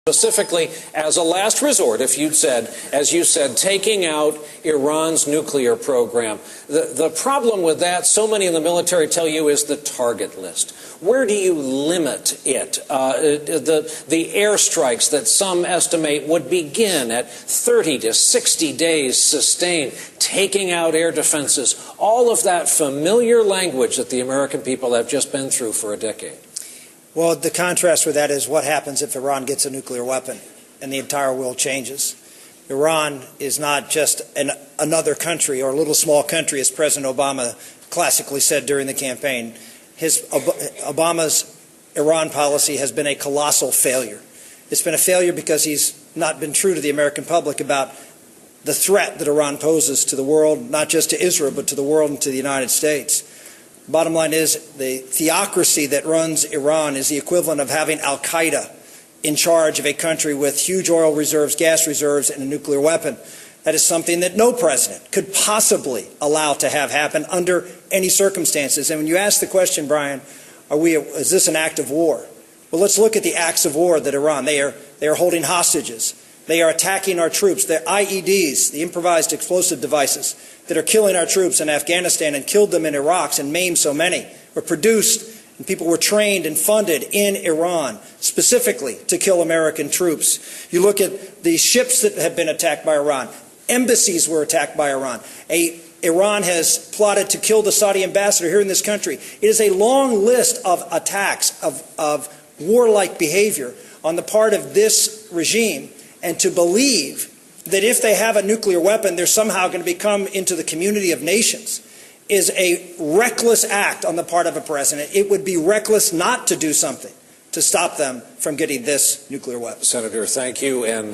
Specifically, as a last resort, if you'd said, as you said, taking out Iran's nuclear program. The problem with that, so many in the military tell you, is the target list. Where do you limit it? The airstrikes that some estimate would begin at 30 to 60 days sustained, taking out air defenses, all of that familiar language that the American people have just been through for a decade. Well, the contrast with that is what happens if Iran gets a nuclear weapon and the entire world changes. Iran is not just another country or a little small country, as President Obama classically said during the campaign. Obama's Iran policy has been a colossal failure. It's been a failure because he's not been true to the American public about the threat that Iran poses to the world, not just to Israel, but to the world and to the United States. Bottom line is, the theocracy that runs Iran is the equivalent of having al-Qaeda in charge of a country with huge oil reserves, gas reserves, and a nuclear weapon. That is something that no president could possibly allow to have happen under any circumstances. And when you ask the question, Brian, is this an act of war? Well, let's look at the acts of war that Iran, they are holding hostages. They are attacking our troops. The IEDs, the improvised explosive devices that are killing our troops in Afghanistan and killed them in Iraq and maimed so many, were produced and people were trained and funded in Iran specifically to kill American troops. You look at the ships that have been attacked by Iran. Embassies were attacked by Iran. Iran has plotted to kill the Saudi ambassador here in this country. It is a long list of attacks, of warlike behavior on the part of this regime. And to believe that if they have a nuclear weapon, they're somehow going to become into the community of nations is a reckless act on the part of a president. It would be reckless not to do something to stop them from getting this nuclear weapon. Senator, thank you. And